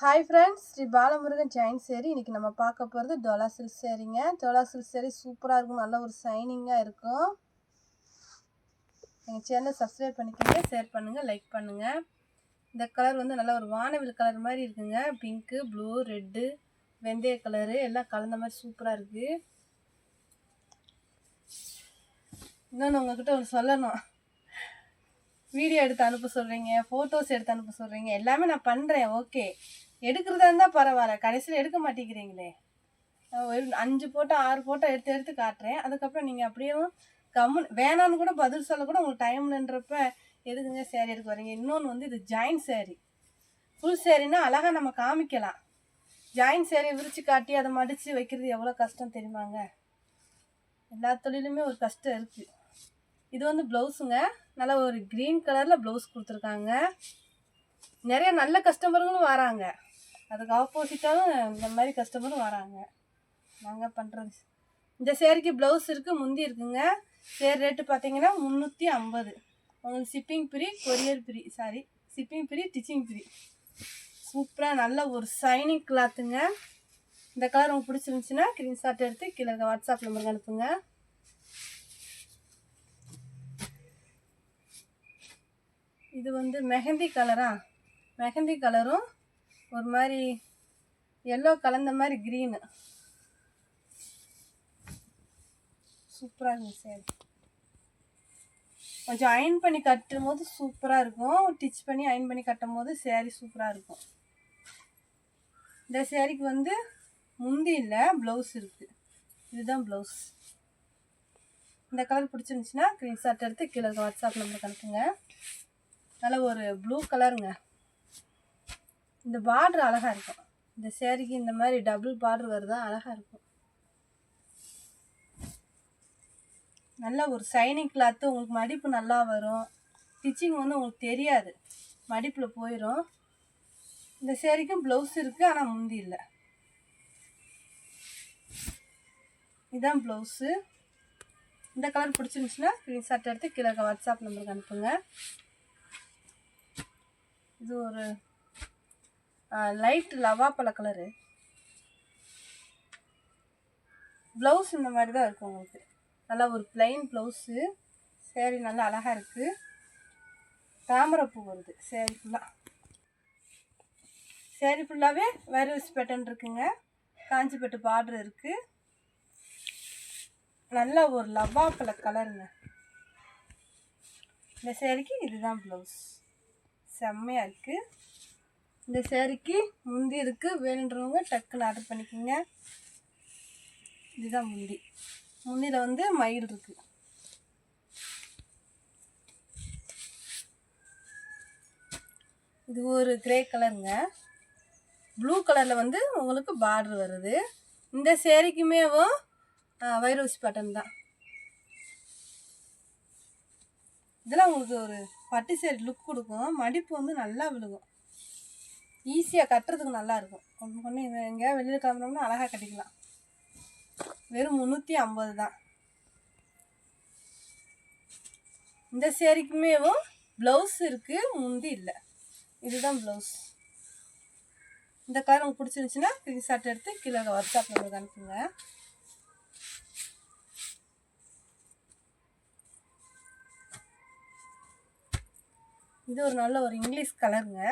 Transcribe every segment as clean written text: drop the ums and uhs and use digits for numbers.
Hi friends, Shri Balamurugan Jain sari. இன்றைக்கி நம்ம பார்க்க போகிறது டோலா சில்க் சேரீங்க. டோலா சில்க் சேரீ சூப்பராக இருக்கும், நல்ல ஒரு ஷைனிங்காக இருக்கும். எங்கள் சேனலை சப்ஸ்கிரைப் பண்ணிக்கோங்க, ஷேர் பண்ணுங்கள், லைக் பண்ணுங்கள். இந்த கலர் வந்து நல்ல ஒரு வானவில் கலர் மாதிரி இருக்குங்க. பிங்க்கு, ப்ளூ, ரெட்டு, வெந்தய கலரு எல்லாம் கலந்த மாதிரி சூப்பராக இருக்குது. இன்னொன்று உங்கள்கிட்ட ஒரு சொல்லணும், வீடியோ எடுத்து அனுப்ப சொல்கிறீங்க, ஃபோட்டோஸ் எடுத்து அனுப்ப சொல்கிறீங்க, எல்லாமே நான் பண்ணுறேன். ஓகே, எடுக்கிறதா இருந்தால் பரவாயில்ல, கடைசியில் எடுக்க மாட்டேங்கிறீங்களே. ஒரு 5 ஃபோட்டோ 6 ஃபோட்டோ எடுத்து காட்டுறேன். அதுக்கப்புறம் நீங்கள் அப்படியே வேணான்னு கூட பதில் சொல்ல கூட உங்களுக்கு டைம்ன்றப்ப எதுக்குங்க சேரீ எடுக்க வரீங்க. இன்னொன்று வந்து இது ஜாயின் சேரீ. ஃபுல் சேரீனா அழகாக நம்ம காமிக்கலாம். ஜாயின் சேரீ விரித்து காட்டி அதை மடித்து வைக்கிறது எவ்வளோ கஷ்டம் தெரியுமாங்க. எல்லா தொழிலுமே ஒரு கஷ்டம் இருக்குது. இது வந்து ப்ளவுஸுங்க, நல்லா ஒரு க்ரீன் கலரில் ப்ளவுஸ் கொடுத்துருக்காங்க. நிறைய நல்ல கஸ்டமர்களும் வராங்க, அதுக்கு ஆப்போசிட்டாகவும் இந்த மாதிரி கஸ்டமரும் வராங்க. நாங்கள் பண்ணுறது இந்த சேரீக்கு ப்ளவுஸ் இருக்குது, முந்தி இருக்குங்க. சேரீ ரேட்டு பார்த்தீங்கன்னா 350. உங்களுக்கு shipping free, courier free, shipping free, stitching free. சூப்பராக நல்ல ஒரு ஷைனிங் கிளாத்துங்க. இந்த கலர் உங்களுக்கு பிடிச்சிருந்துச்சின்னா ஸ்க்ரீன்ஷாட் எடுத்து கீழே வாட்ஸ்அப் நம்பருக்கு அனுப்புங்க. இது வந்து மெஹந்தி கலரா, மெஹந்தி கலரும் ஒரு மாதிரி எல்லோ கலந்த மாதிரி க்ரீனு, சூப்பராக இருக்கும் சேரீ. கொஞ்சம் அயன் பண்ணி கட்டும் போது சூப்பராக இருக்கும், ஸ்டிச் பண்ணி அயன் பண்ணி கட்டும் போது சேரீ சூப்பராக இருக்கும். இந்த சேரீக்கு வந்து முந்தி இல்லை, ப்ளவுஸ் இருக்குது. இதுதான் ப்ளவுஸ். இந்த கலர் பிடிச்சிருந்துச்சின்னா ஸ்க்ரீன்ஷாட் எடுத்து கீழே வாட்ஸ்அப் நம்பருக்கு அனுப்புங்க. நல்ல ஒரு ப்ளூ கலருங்க. இந்த பார்டர் அழகாக இருக்கும். இந்த சேரீக்கு இந்த மாதிரி டபுள் பார்டர் வருதா, அழகாக இருக்கும். நல்ல ஒரு ஷைனிங் கிளாத்து. உங்களுக்கு மடிப்பு நல்லா வரும். ஸ்டிச்சிங் வந்து உங்களுக்கு தெரியாது, மடிப்பில் போயிடும். இந்த சேரீக்கும் ப்ளவுஸ் இருக்குது, ஆனால் முந்தி இல்லை. இதுதான் ப்ளவுஸு. இந்த கலர் பிடிச்சிருந்துச்சின்னா ஸ்க்ரீன்ஷாட் எடுத்து கீழே வாட்ஸ்அப் நம்பருக்கு அனுப்புங்க. இது ஒரு லைட் லவாப்பழ கலரு. ப்ளவுஸ் இந்த மாதிரி தான் இருக்கும் உங்களுக்கு. நல்லா ஒரு பிளைன் ப்ளவுஸு. சேரீ நல்லா அழகாக இருக்குது. தாமரைப்பூ வருது சேரீ ஃபுல்லாக. சேரீ ஃபுல்லாகவே வைரஸ் பேட்டர்ன் இருக்குங்க. காஞ்சிப்பட்டு பார்டர் இருக்குது. நல்ல ஒரு லவாப்பழ கலருங்க. இந்த சேரீக்கு இதுதான் ப்ளவுஸ். செம்மையாக இருக்குது. இந்த சேரீக்கு முந்தி இருக்குது, வேணுன்றவங்க டக்குன்னு ஆர்டர் பண்ணிக்கோங்க. இதுதான் முந்தி. முந்தியில் வந்து மயில் இருக்குது. இது ஒரு கிரே கலருங்க. ப்ளூ கலரில் வந்து உங்களுக்கு பார்டர் வருது. இந்த சேரீக்குமேவும் வைரோசி பேட்டர்ன் தான். இதெல்லாம் உங்களுக்கு ஒரு பட்டு சேரீ லுக் கொடுக்கும். மடிப்பு வந்து நல்லா விழுகும், ஈஸியாக கட்டுறதுக்கு நல்லாயிருக்கும். ஒன்று எங்கேயா வெளியில் கிளம்புனோம்னா அழகாக கட்டிக்கலாம். வெறும் 350 தான். இந்த சேரீக்குமேவும் ப்ளவுஸ் இருக்குது, முந்தி இல்லை. இதுதான் ப்ளவுஸ். இந்த கலர் உங்களுக்கு பிடிச்சிருந்துச்சின்னா ஸ்க்ரீன்ஷாட் எடுத்து கீழே வாட்ஸ்அப் நம்பருக்கு அனுப்புங்க. இது ஒரு நல்ல ஒரு இங்கிலீஷ் கலருங்க.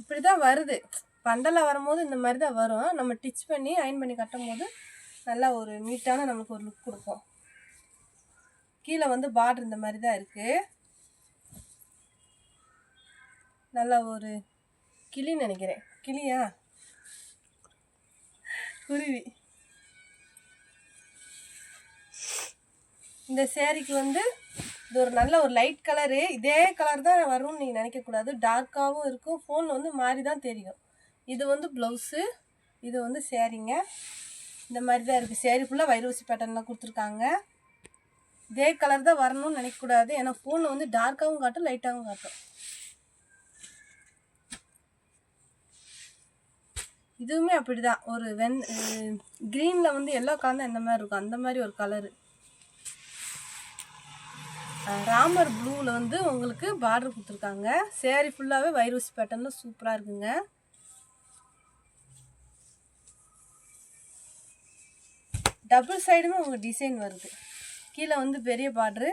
இப்படி தான் வருது. பண்டலாக வரும்போது இந்த மாதிரி தான் வரும். நம்ம ஸ்டிச் பண்ணி அயன் பண்ணி கட்டும் போது நல்லா ஒரு நீட்டான நம்மளுக்கு ஒரு லுக் கொடுக்கும். கீழே வந்து பார்டர் இந்த மாதிரி தான் இருக்குது. நல்லா ஒரு கிளின்னு நினைக்கிறேன், கிளியா குருவி. இந்த சேரீக்கு வந்து இது ஒரு நல்ல ஒரு லைட் கலரு. இதே கலர் தான் வரும்னு நீங்கள் நினைக்கக்கூடாது, டார்க்காகவும் இருக்கும். ஃபோனில் வந்து மாறி தான் தெரியும். இது வந்து ப்ளவுஸு, இது வந்து சேரீங்க. இந்த மாதிரி தான் இருக்குது. சேரீ ஃபுல்லாக வைரோசி பேட்டர்னில் கொடுத்துருக்காங்க. இதே கலர் தான் வரணும்னு நினைக்கக்கூடாது, ஏன்னா ஃபோனில் வந்து டார்க்காகவும் காட்டும், லைட்டாகவும் காட்டும். இதுவுமே அப்படி தான் ஒரு க்ரீனில் வந்து எல்லோ கலர் தான் இந்த மாதிரி இருக்கும், அந்த மாதிரி ஒரு கலரு. ராமர் ப்ளூவில் வந்து உங்களுக்கு பார்டர் கொடுத்துருக்காங்க. சேரீ ஃபுல்லாகவே வைரூசி பேட்டர்னில் சூப்பராக இருக்குங்க. டபுள் சைடுமே உங்களுக்கு டிசைன் வருது. கீழே வந்து பெரிய பார்ட்ரு,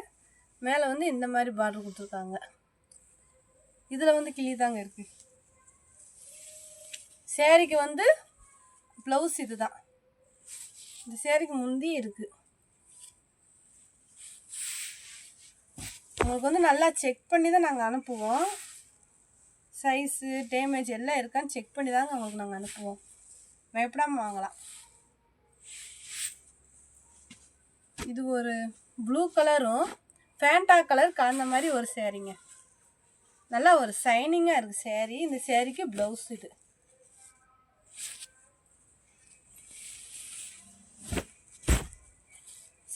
மேலே வந்து இந்த மாதிரி பார்டர் கொடுத்துருக்காங்க. இதில் வந்து கிளி தாங்க இருக்குது. சேரீக்கு வந்து ப்ளவுஸ் இது தான். இந்த சேரீக்கு முந்தி இருக்குது. உங்களுக்கு வந்து நல்லா செக் பண்ணி தான் நாங்கள் அனுப்புவோம். சைஸு டேமேஜ் எல்லாம் இருக்கான்னு செக் பண்ணி தாங்க உங்களுக்கு நாங்கள் அனுப்புவோம். பயப்படாமல் வாங்கலாம். இது ஒரு ப்ளூ கலரும் ஃபேண்டா கலர் கலந்த மாதிரி ஒரு சேரீங்க. நல்லா ஒரு ஷைனிங்காக இருக்குது சேரீ. இந்த சேரீக்கு ப்ளவுஸ் இது.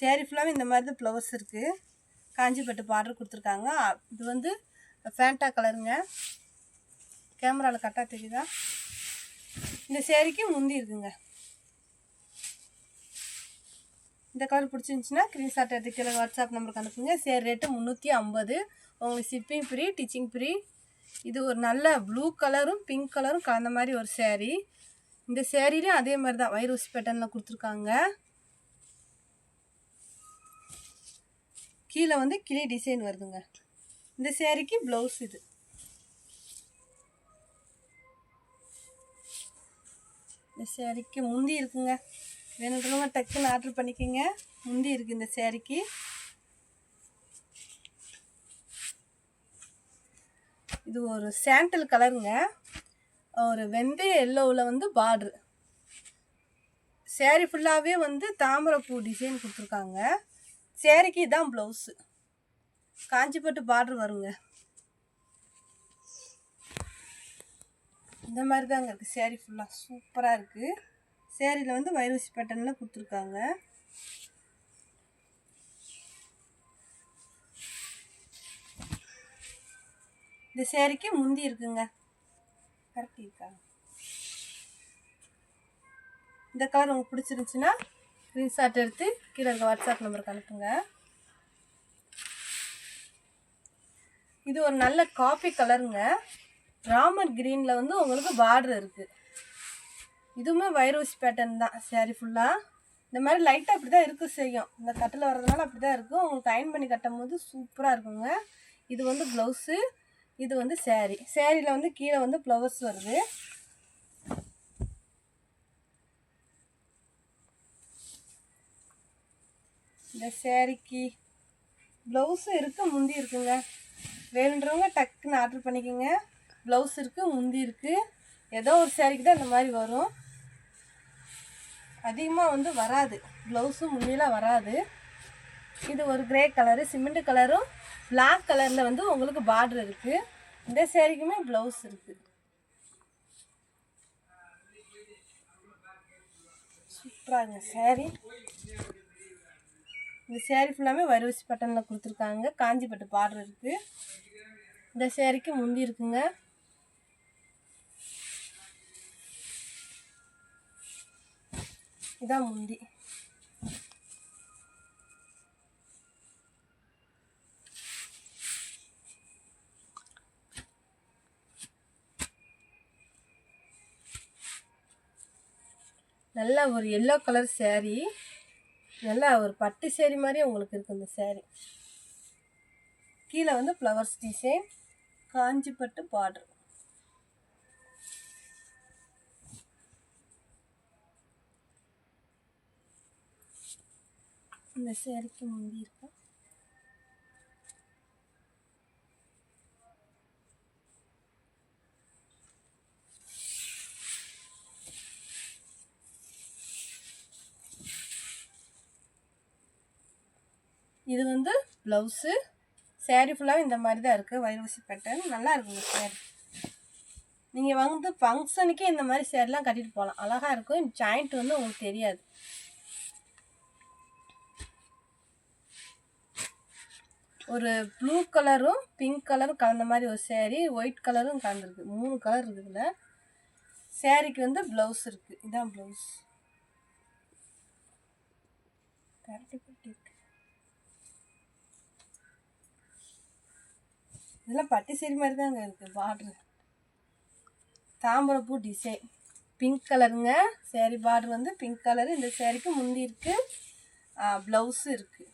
சேரீ ஃபுல்லாகவே இந்த மாதிரி தான் ப்ளவுஸ் இருக்குது. காஞ்சிப்பட்டு பார்டர் கொடுத்துருக்காங்க. இது வந்து ஃபேண்டா கலருங்க. கேமராவில் கரெக்டாக தெரியுதா? இந்த சேரீக்கு முந்தி இருக்குங்க. இந்த கலர் பிடிச்சிருந்துச்சின்னா ஸ்க்ரீன்ஷாட் எடுத்து கீழே வாட்ஸ்அப் நம்பருக்கு அனுப்புங்க. சேரீ ரேட்டு 350. உங்களுக்கு ஷிப்பிங் ஃப்ரீ, டிச்சிங் ஃப்ரீ. இது ஒரு நல்ல ப்ளூ கலரும் பிங்க் கலரும் கலந்த மாதிரி ஒரு சேரீ. இந்த சேரீலையும் அதே மாதிரி தான் வைரூசி பேட்டர்னில் கொடுத்துருக்காங்க. கீழே வந்து கிளி டிசைன் வருதுங்க. இந்த சேரீக்கு ப்ளவுஸ் இது. இந்த சேரீக்கு முந்தி இருக்குங்க. வேணுன்றவங்க டக்குன்னு ஆர்டர் பண்ணிக்கோங்க. முந்தி இருக்குது இந்த சேரீக்கு. இது ஒரு சாண்டல் கலருங்க. ஒரு வெந்தய எல்லோவில் வந்து பார்ட்ரு. சேரீ ஃபுல்லாகவே வந்து தாமரைப்பூ டிசைன் கொடுத்துருக்காங்க. சேரீக்கு இதான் ப்ளவுஸு. காஞ்சிப்பட்டு பார்டர் வருங்க. இந்த மாதிரி தாங்க இருக்குது சேரீ ஃபுல்லாக. சூப்பராக இருக்குது. சேரீயில் வந்து வைரூசி பேட்டர்னில் கொடுத்துருக்காங்க. இந்த சேரீக்கு முந்தி இருக்குங்க. கரெக்ட் இருக்கா? இந்த கலர் உங்களுக்கு பிடிச்சிருந்துச்சின்னா ஸ்க்ரீன்ஷாட் எடுத்து கீழே இருக்க வாட்ஸ்அப் நம்பருக்கு அனுப்புங்க. இது ஒரு நல்ல காஃபி கலருங்க. ராமர் கிரீனில் வந்து உங்களுக்கு பார்டர் இருக்குது. இதுவுமே வைரூசி பேட்டர்ன் தான். சேரீ ஃபுல்லாக இந்த மாதிரி லைட்டாக அப்படி தான் இருக்க செய்யும். இந்த கட்டில் வர்றதுனால அப்படி தான் இருக்கும். உங்களுக்கு அயன் பண்ணி கட்டும் போது சூப்பராக இருக்குங்க. இது வந்து ப்ளவுஸு, இது வந்து சேரீ. சேரீயில் வந்து கீழே வந்து ப்ளவுஸ் வருது. இந்த சேரீக்கு ப்ளவுஸும் இருக்குது, முந்தி இருக்குங்க. வேணுன்றவங்க டக்குன்னு ஆர்டர் பண்ணிக்கோங்க. ப்ளவுஸ் இருக்குது, முந்தி இருக்குது. ஏதோ ஒரு சேரீக்கு தான் இந்த மாதிரி வரும். அதிகமாக வந்து வராது. ப்ளவுஸும் முந்திலாம் வராது. இது ஒரு கிரே கலரு, சிமெண்ட் கலரும் பிளாக் கலரில் வந்து உங்களுக்கு பார்டர் இருக்குது. இந்த சேரீக்குமே ப்ளவுஸ் இருக்குது. சூப்பராக சேரீ. இந்த சேரீ ஃபுல்லாமே வைரூசி பேட்டர்னில் கொடுத்துருக்காங்க. காஞ்சிப்பட்டு பார்டர் இருக்குது. இந்த சேரீக்கு முந்தி இருக்குங்க. இதான் முந்தி. நல்ல ஒரு எல்லோ கலர் சேரீ. நல்லா ஒரு பட்டு சேரீ மாதிரியே உங்களுக்கு இருக்குது இந்த சேரீ. கீழே வந்து ஃப்ளவர்ஸ் டிசைன், காஞ்சிப்பட்டு பார்டர். இந்த சேரீக்கு முந்தி இருக்கா? இது வந்து ப்ளவுஸு. சேரீ ஃபுல்லாகவே இந்த மாதிரி தான் இருக்குது. வைரூசி பேட்டர்ன் நல்லா இருக்குங்க சேரீ. நீங்கள் வந்து ஃபங்க்ஷனுக்கே இந்த மாதிரி சேரீலாம் கட்டிட்டு போகலாம். அழகாக இருக்கும். ஜாயிண்ட் வந்து உங்களுக்கு தெரியாது. ஒரு ப்ளூ கலரும் பிங்க் கலரும் கலந்த மாதிரி ஒரு சேரீ, ஒயிட் கலரும் கலந்துருக்கு. 3 கலர் இருக்குதுல. சேரீக்கு வந்து ப்ளவுஸ் இருக்குது. இதான் ப்ளவுஸ். கரெக்டாக இருக்கு. இதெல்லாம் பட்டு சேரி மாதிரி தாங்க இருக்குது பார்ட்ரு. தாம்பரப்பூ டிசைன் பிங்க் கலருங்க. சேரீ பார்டர் வந்து பிங்க் கலரு. இந்த சேரீக்கு முந்தி இருக்குது, ப்ளவுஸு இருக்குது.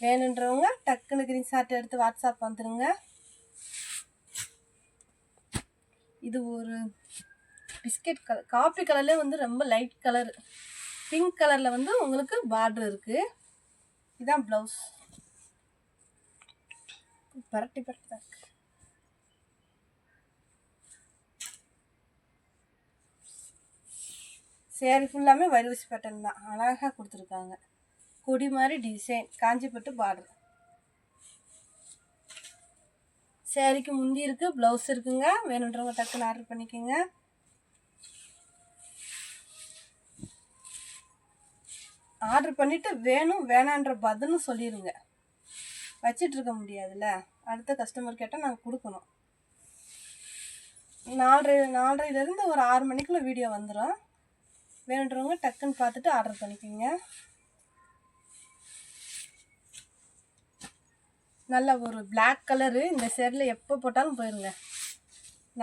வேணுன்றவங்க டக்குன்னு ஸ்க்ரீன்ஷாட் எடுத்து வாட்ஸ்அப் வந்துடுங்க. இது ஒரு பிஸ்கெட் கலர், காஃபி கலர்லேயே வந்து ரொம்ப லைட் கலரு. பிங்க் கலரில் வந்து உங்களுக்கு பார்டர் இருக்குது. இதுதான் ப்ளவுஸ். பரட்டி பரட்டி தான் இருக்கு. சேரீ ஃபுல்லாமே வைரஸ் பேட்டர்ன் தான், அழகாக கொடுத்துருக்காங்க. கொடி மாதிரி டிசைன், காஞ்சிப்பட்டு பார்டர். சேரீக்கு முந்தி இருக்குது, ப்ளவுஸ் இருக்குங்க. வேணுன்றவங்க டக்குன்னு ஆர்டர் பண்ணிக்கோங்க. ஆர்டர் பண்ணிவிட்டு வேணும் வேணான்ற பதில்னு சொல்லிடுங்க. வச்சிட்டு இருக்க முடியாதுல்ல, அடுத்த கஸ்டமர் கேட்டால் நாங்கள் கொடுக்கணும். 4:30 ஒரு 6 மணிக்குள்ளே வீடியோ வந்துடும். வேணுன்றவங்க டக்குன்னு பார்த்துட்டு ஆர்டர் பண்ணிக்கோங்க. நல்ல ஒரு பிளாக் கலரு. இந்த சேரீல எப்போ போட்டாலும் போயிருங்க.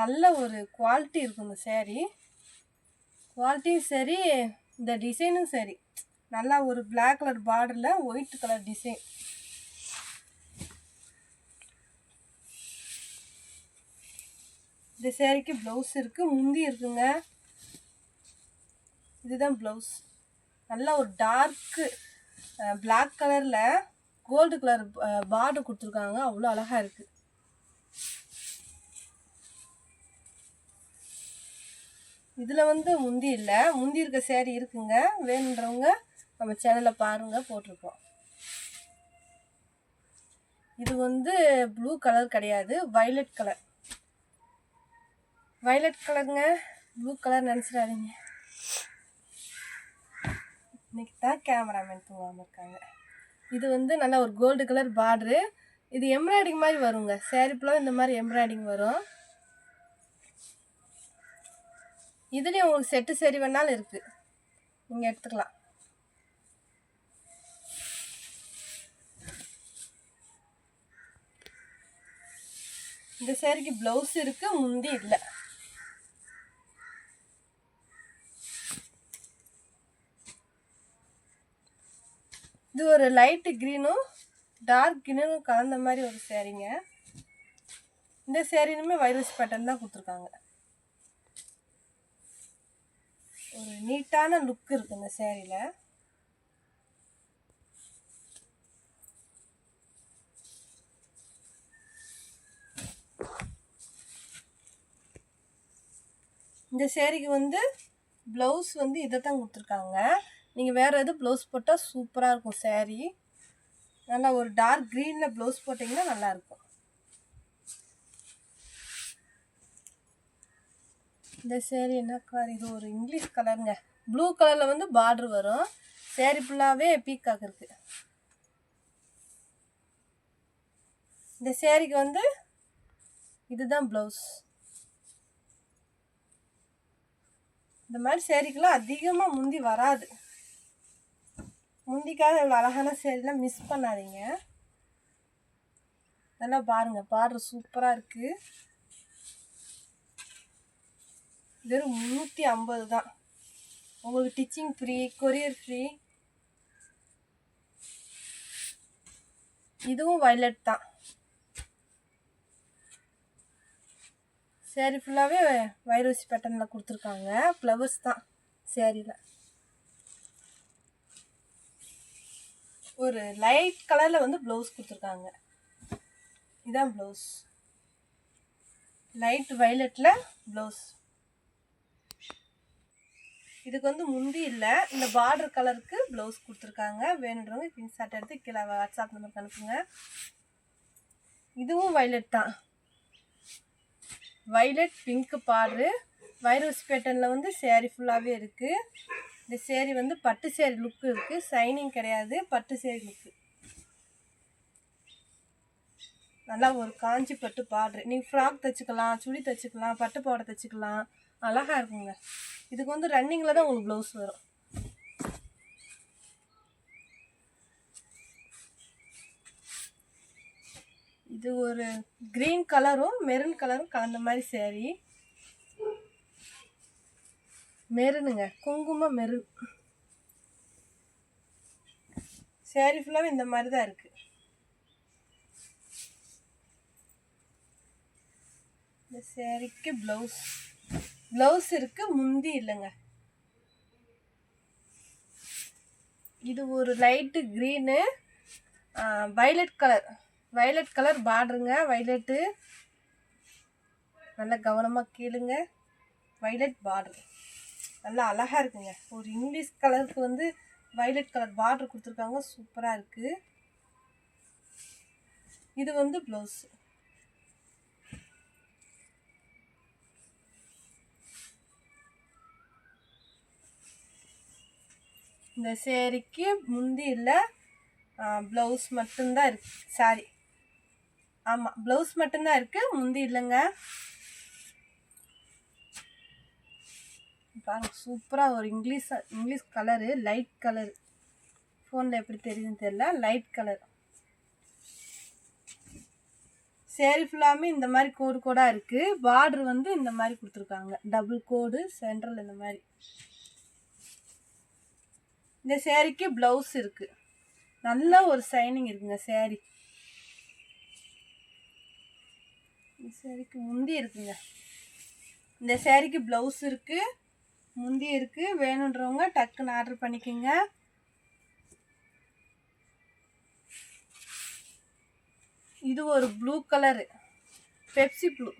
நல்ல ஒரு குவாலிட்டி இருக்கும் இந்த சேரீ. குவாலிட்டியும் சரி, இந்த டிசைனும் சரி. நல்லா ஒரு பிளாக் கலர் பார்டரில் ஒயிட் கலர் டிசைன். இந்த சேரீக்கு ப்ளவுஸ் இருக்குது, முந்தி இருக்குங்க. இதுதான் ப்ளவுஸ். நல்லா ஒரு டார்க்கு பிளாக் கலரில் கோல்டு கலர் பார்டர் கொடுத்துருக்காங்க. அவ்வளோ அழகாக இருக்குது. இதில் வந்து முந்தி இல்லை, முந்தி இருக்க சேரீ இருக்குங்க. வேணுன்றவங்க நம்ம சேனலில் பாருங்கள், போட்டிருக்கோம். இது வந்து ப்ளூ கலர் கிடையாது, வைலட் கலர். வைலட் கலருங்க, ப்ளூ கலர் நினச்சிடாதீங்க. இன்னைக்கு தான் கேமராமேன் தூங்காமல் இருக்காங்க. இது வந்து நல்லா ஒரு கோல்டு கலர் பார்டரு. இது எம்ப்ராய்டிங் மாதிரி வருங்க. சேரீ ஃபுல்லாக இந்த மாதிரி எம்ப்ராய்டிங் வரும். இதுலேயும் உங்களுக்கு செட்டு சேரீ வேணாலும் இருக்குது, நீங்கள் எடுத்துக்கலாம். இந்த சேரீக்கு ப்ளவுஸ் இருக்குது, முந்தி இல்லை. இது ஒரு லைட்டு க்ரீனும் டார்க் க்ரீனும் கலந்த மாதிரி ஒரு சேரீங்க. இந்த சேரீனுமே வைரஸ் பேட்டர்ன் தான் கொடுத்துருக்காங்க. ஒரு நீட்டான லுக் இருக்குது இந்த சேரீல. இந்த சேரீக்கு வந்து ப்ளவுஸ் வந்து இதை தான் கொடுத்துருக்காங்க. நீங்கள் வேறு எதுவும் ப்ளவுஸ் போட்டால் சூப்பராக இருக்கும் சேரீ. நல்லா ஒரு டார்க் க்ரீனில் ப்ளவுஸ் போட்டிங்கன்னா நல்லாயிருக்கும். இந்த சேரீ என்ன கலர்? இது ஒரு இங்கிலீஷ் கலருங்க. ப்ளூ கலரில் வந்து பார்டர் வரும். சேரீ ஃபுல்லாகவே பீக்காக் இருக்குது. இந்த சேரீக்கு வந்து இதுதான் ப்ளவுஸ். இந்த மாதிரி சேரீக்கெல்லாம் அதிகமாக முந்தி வராது. முந்திக்காக இவ்வளோ அழகான சேரீலாம் மிஸ் பண்ணாதீங்க. நல்லா பாருங்கள், பார்டர் சூப்பராக இருக்குது. வெறும் 350 தான். உங்களுக்கு டிச்சிங் ஃப்ரீ, கொரியர் ஃப்ரீ. இதுவும் வைலட் தான். சேரீ ஃபுல்லாகவே வைரோசி பேட்டர்னில் கொடுத்துருக்காங்க. ஃப்ளவர்ஸ் தான் சேரீயில். ஒரு லைட் கலரில் வந்து ப்ளவுஸ் கொடுத்துருக்காங்க. இதுதான் ப்ளவுஸ், லைட் வைலட்டில் ப்ளவுஸ். இதுக்கு வந்து முந்தி இல்லை, இந்த பார்டர் கலருக்கு ப்ளவுஸ் கொடுத்துருக்காங்க. வேணுன்றவங்க ஸ்க்ரீன்ஷாட் எடுத்து கீழே வாட்ஸ்அப் நம்பருக்கு அனுப்புங்க. இதுவும் வைலட் தான். வைலட் பிங்க் பார்டரு, வைரோஸ் பேட்டர்னில் வந்து சேரீ ஃபுல்லாகவே இருக்குது. இந்த சேரீ வந்து பட்டு சேரீ லுக்கு இருக்குது, ஷைனிங் கிடையாது, பட்டு சேரீ லுக்கு. நல்லா ஒரு காஞ்சி பட்டு பார்டரு. நீங்கள் ஃப்ராக் தைச்சிக்கலாம், சுடி தைச்சிக்கலாம், பட்டு பாவாடை தைச்சிக்கலாம், அழகாக இருக்குங்க. இதுக்கு வந்து ரன்னிங்கில் தான் உங்களுக்கு ப்ளவுஸ் வரும். இது ஒரு கிரீன் கலரும் மெரூன் கலரும் கலந்த மாதிரி சேரீ. மெரூனுங்க, குங்கும மெரூன். சேரீ ஃபுல்லாகவே இந்த மாதிரி தான் இருக்குது. இந்த சேரீக்கு ப்ளவுஸ் இருக்குது, முந்தி இல்லைங்க. இது ஒரு லைட்டு க்ரீனு, வைலட் கலர் பார்டருங்க. வைலட்டு நல்லா கவனமாக கீழுங்க. வைலட் பார்டர் நல்லா அழகாக இருக்குங்க. ஒரு இங்கிலீஷ் கலருக்கு வந்து வைலட் கலர் பார்டர் கொடுத்துருக்காங்க, சூப்பராக இருக்குது. இது வந்து ப்ளவுஸ். இந்த சேரீக்கு முந்தி இல்லை, ப்ளவுஸ் மட்டும்தான் இருக்குது. சாரி, ஆமாம், ப்ளவுஸ் மட்டும்தான் இருக்குது, முந்தி இல்லைங்க. பாருங்க, சூப்பராக ஒரு இங்கிலீஷ் கலரு, லைட் கலர். ஃபோனில் எப்படி தெரியுதுன்னு தெரியல, லைட் கலர். சேரீ ஃபுல்லாமே இந்த மாதிரி கோடாக இருக்குது. பார்டர் வந்து இந்த மாதிரி கொடுத்துருக்காங்க, டபுள் கோடு சென்ட்ரல் இந்த மாதிரி. இந்த சேரீக்கு ப்ளவுஸ் இருக்குது, நல்ல ஒரு ஷைனிங் இருக்குங்க சேரீ. இந்த சேரீக்கு முந்தி இருக்குங்க. இந்த சேரீக்கு ப்ளவுஸ் இருக்குது, முந்தி இருக்குது. வேணுன்றவங்க டக்குன்னு ஆர்டர் பண்ணிக்கோங்க. இது ஒரு ப்ளூ கலரு, பெப்சி ப்ளூ.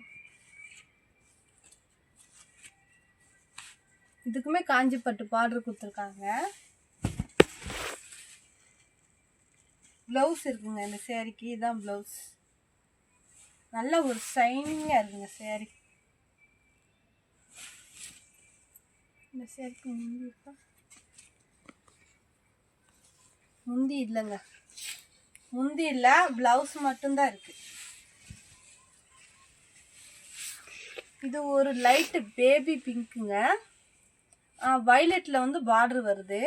இதுக்குமே காஞ்சி பட்டு பார்டர் கொடுத்துருக்காங்க. ப்ளவுஸ் இருக்குங்க இந்த சேரீக்கு, இதுதான் ப்ளவுஸ். நல்ல ஒரு ஷைனிங்காக இருக்குங்க சேரீ. இந்த சேரீக்கு முந்தி இருக்கா? முந்தி இல்லைங்க, முந்தி இல்லை, ப்ளவுஸ் மட்டும்தான் இருக்குது. இது ஒரு லைட்டு பேபி பிங்க்குங்க. வைலட்டில் வந்து பார்டர் வருது.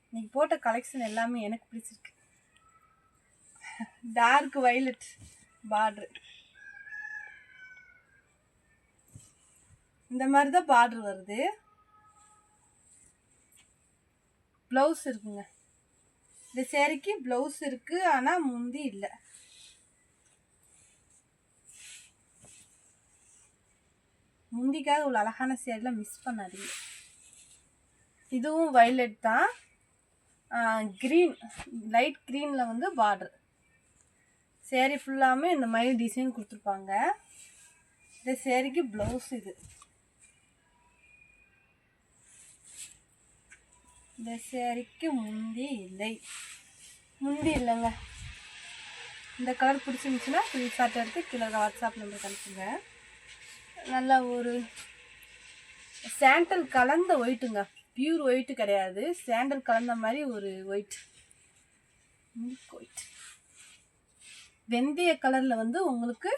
இன்னைக்கு போட்ட கலெக்ஷன் எல்லாமே எனக்கு பிடிச்சிருக்கு. டார்க் வைலட் பார்டர், இந்த மாதிரி தான் பார்டர் வருது. ப்ளவுஸ் இருக்குங்க. இந்த சேரீக்கு ப்ளவுஸ் இருக்குது, ஆனால் முந்தி இல்லை. முந்திக்காக உள்ள அழகான சேரீலாம் மிஸ் பண்ணாதீங்க. இதுவும் வைலட் தான், க்ரீன், லைட் க்ரீனில் வந்து பார்டர். சேரீ ஃபுல்லாமே இந்த மாதிரி டிசைன் கொடுத்துருப்பாங்க. இந்த சேரீக்கு ப்ளவுஸ் இது. இந்த சேரீக்கு முந்தி இல்லைங்க. இந்த கலர் பிடிச்சிருந்துச்சுன்னா ஸ்க்ரீன்ஷாட் எடுத்து கீழே வாட்ஸ்அப் நம்பருக்கு அனுப்புங்க. நல்லா ஒரு சாண்டல் கலந்த ஒயிட்டுங்க, பியூர் ஒயிட்டு கிடையாது, சாண்டல் கலந்த மாதிரி ஒரு ஒயிட். வெந்தய கலரில் வந்து உங்களுக்கு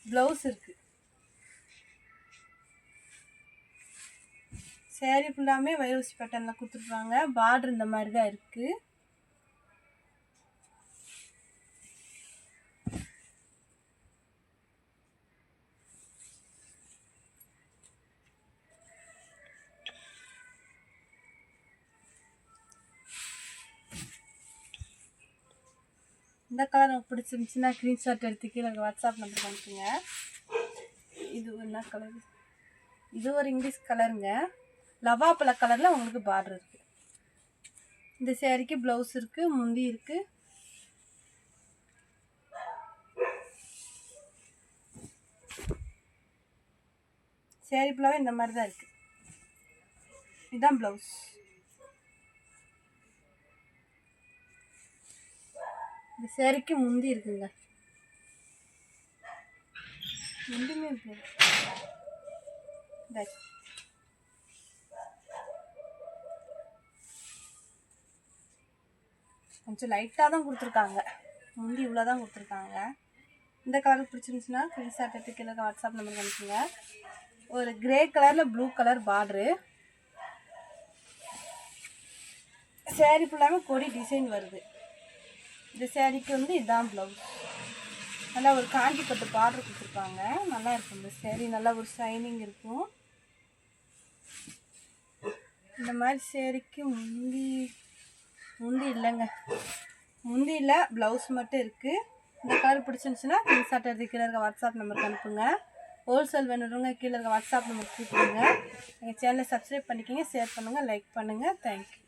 ப்ளவுஸ் இருக்குது. சேரீ ஃபுல்லாமே வைரூசி பேட்டர்னில் கொடுத்துருப்பாங்க. பார்டர் இந்த மாதிரி தான் இருக்குது. இந்த கலர் எனக்கு பிடிச்சிருந்துச்சுன்னா ஸ்க்ரீன்ஷாட் எடுத்து கீழே வாட்ஸ்அப் நம்பர் அனுப்புங்க. இது என்ன கலர்? இது ஒரு இங்கிலீஷ் கலருங்க, லவாப்பழ கலரில் உங்களுக்கு பார்டர் இருக்குது. இந்த சேரீக்கு ப்ளவுஸ் இருக்குது, முந்தி இருக்குது. சேரீ ஃபுல்லாகவே இந்த மாதிரி தான் இருக்குது. இதுதான் ப்ளவுஸ். இந்த சேரீக்கு முந்தி இருக்குங்க, முந்தியுமே இருக்கு. கொஞ்சம் லைட்டாக தான் கொடுத்துருக்காங்க, முந்தி இவ்வளோ தான் கொடுத்துருக்காங்க. இந்த கலருக்கு பிடிச்சிருந்துச்சுன்னா ஸ்க்ரீன்ஷாட் எடுத்து கீழே வாட்ஸ்அப் நம்பருக்கு அனுப்புங்க. ஒரு கிரே கலரில் ப்ளூ கலர் பார்டரு. சேரீ ஃபுல்லாமே கொடி டிசைன் வருது. இந்த சேரீக்கு வந்து இதான் ப்ளவுஸ். நல்லா ஒரு காஞ்சி பட்டு பார்டர் கொடுத்துருப்பாங்க. நல்லா இருக்கும் இந்த சேரீ. நல்லா ஒரு ஷைனிங் இருக்கும். இந்த மாதிரி சேரீக்கு முந்தி இல்லைங்க, முந்தி இல்லை, ப்ளவுஸ் மட்டும் இருக்குது. இந்த கலர் பிடிச்சிருந்துச்சுன்னா ஸ்க்ரீன்ஷாட் எடுத்து கீழே இருக்க வாட்ஸ்அப் நம்பருக்கு அனுப்புங்க. ஹோல்சேல் வேணுறவங்க கீழே இருக்க வாட்ஸ்அப் நம்பருக்கு கூப்பிடுங்க. எங்கள் சேனலை சப்ஸ்கிரைப் பண்ணிக்கிங்க, ஷேர் பண்ணுங்கள், லைக் பண்ணுங்கள். தேங்க்யூ.